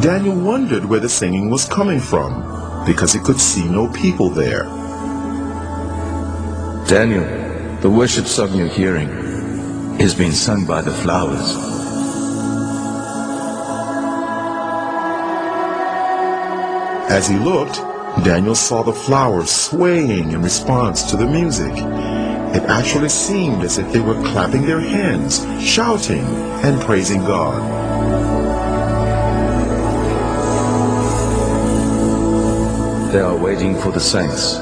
Daniel wondered where the singing was coming from, because he could see no people there. Daniel, the worship song you're hearing is being sung by the flowers. As he looked, Daniel saw the flowers swaying in response to the music. It actually seemed as if they were clapping their hands, shouting, and praising God. They are waiting for the saints.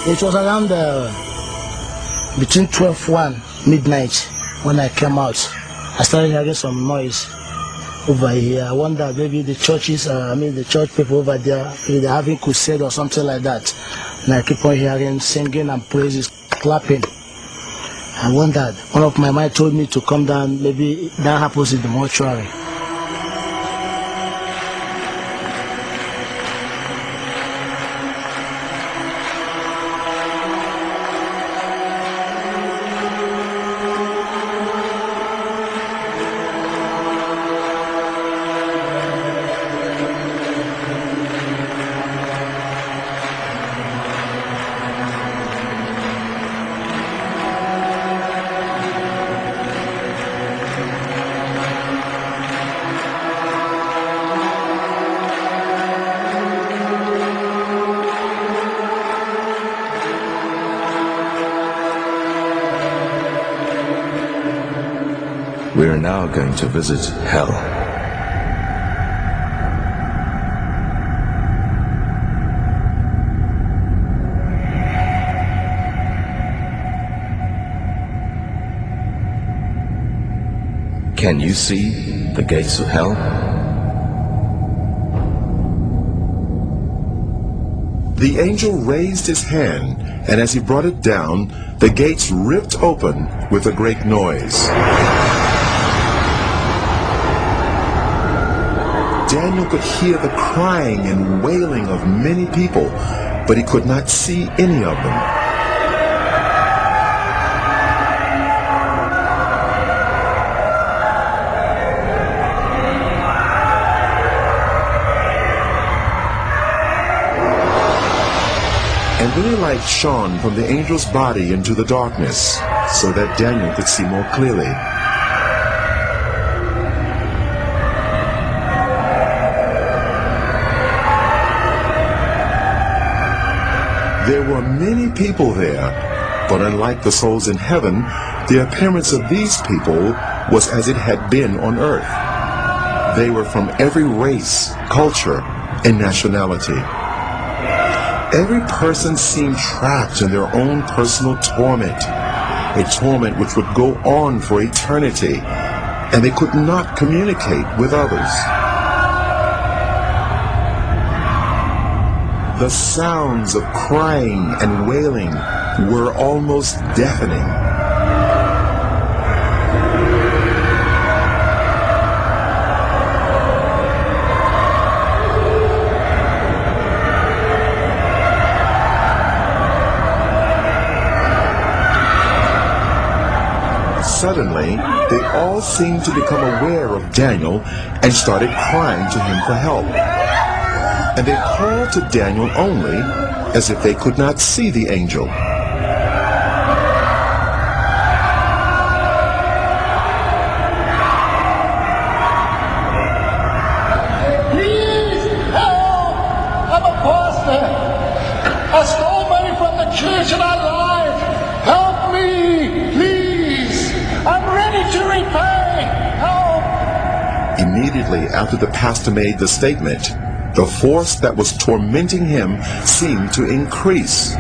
It was around between 12:01 midnight when I came out. I started hearing some noise over here. I wondered maybe the churches, the church people over there, maybe they're having crusade or something like that. And I keep on hearing singing and praises, clapping. I wondered. One of my mind told me to come down. Maybe that happens in the mortuary. We are now going to visit hell. Can you see the gates of hell? The angel raised his hand, and as he brought it down, the gates ripped open with a great noise. Daniel could hear the crying and wailing of many people, but he could not see any of them. And then a light shone from the angel's body into the darkness, so that Daniel could see more clearly. There were many people there, but unlike the souls in heaven, the appearance of these people was as it had been on earth. They were from every race, culture, and nationality. Every person seemed trapped in their own personal torment, a torment which would go on for eternity, and they could not communicate with others. The sounds of crying and wailing were almost deafening. Suddenly, they all seemed to become aware of Daniel and started crying to him for help. And they called to Daniel only as if they could not see the angel. Please help! I'm a pastor. I stole money from the church and I lied. Help me, please. Immediately after the pastor made the statement, the force that was tormenting him seemed to increase.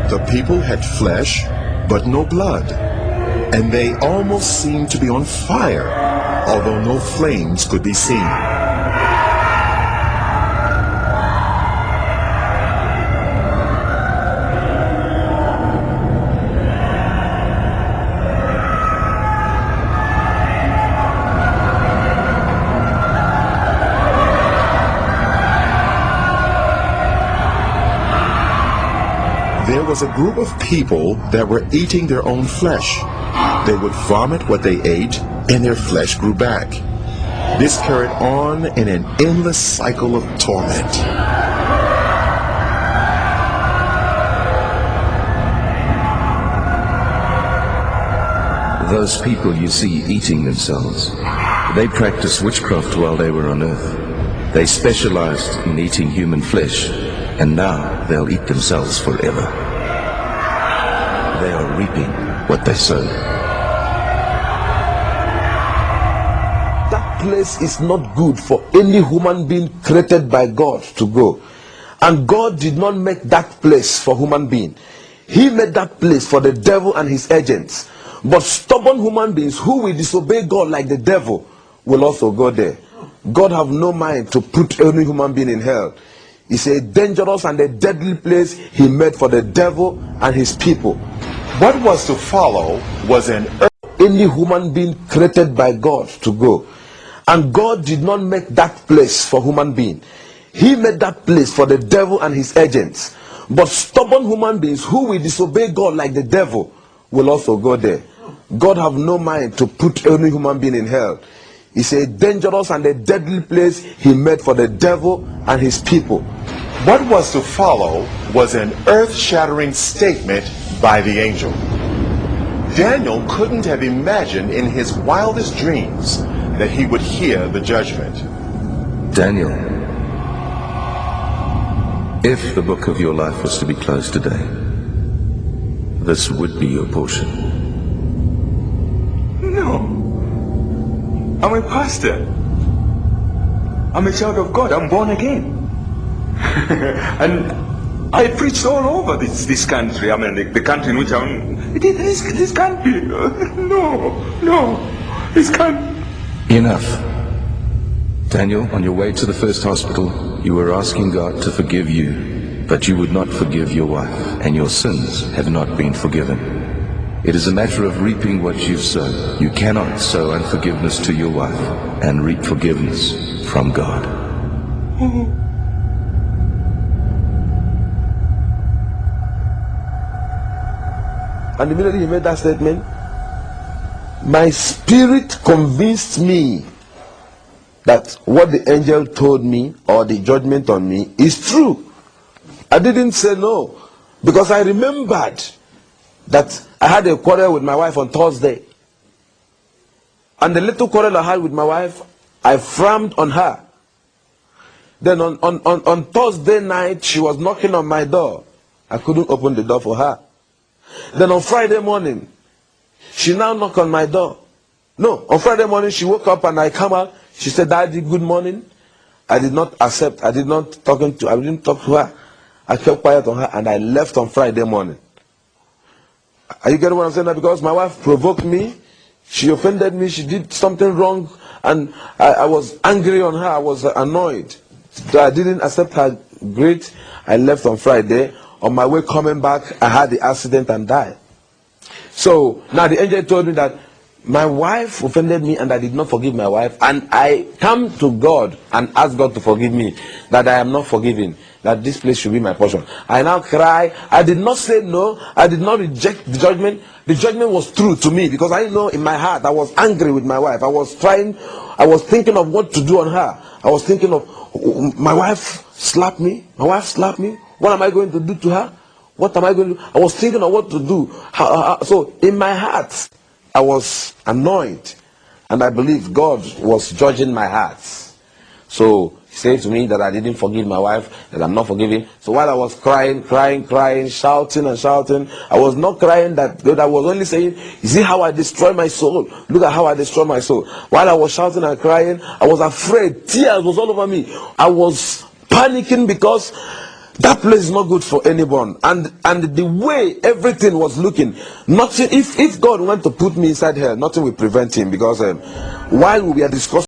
The people had flesh, but no blood, and they almost seemed to be on fire, although no flames could be seen. There was a group of people that were eating their own flesh. They would vomit what they ate, and their flesh grew back. This carried on in an endless cycle of torment. Those people you see eating themselves, they practiced witchcraft while they were on earth. They specialized in eating human flesh, and now they'll eat themselves forever. They are reaping what they sowed. That place is not good for any human being created by God to go. And God did not make that place for human being. He made that place for the devil and his agents. But stubborn human beings who will disobey God like the devil will also go there. God have no mind to put any human being in hell. It's a dangerous and a deadly place he made for the devil and his people. What was to follow was an Any human being created by God to go. And God did not make that place for human being. He made that place for the devil and his agents. But stubborn human beings who will disobey God like the devil will also go there. God have no mind to put any human being in hell. It's a dangerous and a deadly place he made for the devil and his people. What was to follow was an earth-shattering statement by the angel. Daniel couldn't have imagined in his wildest dreams that he would hear the judgment. Daniel, if the book of your life was to be closed today, this would be your portion. No. I'm a pastor. I'm a child of God. I'm born again. And I preached all over this country. I mean, the country in which I'm... This country. No. This country. Enough. Daniel, on your way to the first hospital, you were asking God to forgive you, but you would not forgive your wife, and your sins have not been forgiven. It is a matter of reaping what you've sown. You cannot sow unforgiveness to your wife and reap forgiveness from God. And immediately he made that statement, my spirit convinced me that what the angel told me or the judgment on me is true. I didn't say no, because I remembered that I had a quarrel with my wife on Thursday. And the little quarrel I had with my wife, I frowned on her. Then on Thursday night, she was knocking on my door. I couldn't open the door for her. Then on Friday morning, she now knocked on my door. No, on Friday morning, she woke up and I come out. She said, Daddy, good morning. I did not accept. I didn't talk to her. I kept quiet on her and I left on Friday morning. Are you getting what I'm saying now? Because my wife provoked me. She offended me. She did something wrong. And I was angry on her. I was annoyed. So I didn't accept her great. I left on Friday. On my way coming back, I had the accident and died. So now the angel told me that my wife offended me and I did not forgive my wife. And I come to God and ask God to forgive me. That I am not forgiven. That this place should be my portion. I now cry. I did not say no. I did not reject the judgment. The judgment was true to me because I know in my heart I was angry with my wife. I was thinking of what to do on her. I was thinking of, my wife slapped me. My wife slapped me. What am I going to do to her? What am I going to do? I was thinking of what to do. So in my heart, I was annoyed. And I believe God was judging my heart. So he said to me that I didn't forgive my wife, that I'm not forgiving. So while I was crying, shouting and shouting, I was not crying that God, I was only saying, you see how I destroy my soul? Look at how I destroy my soul. While I was shouting and crying, I was afraid. Tears was all over me. I was panicking because that place is not good for anyone. And the way everything was looking, nothing, if God went to put me inside hell, nothing will prevent him, because while we were discussing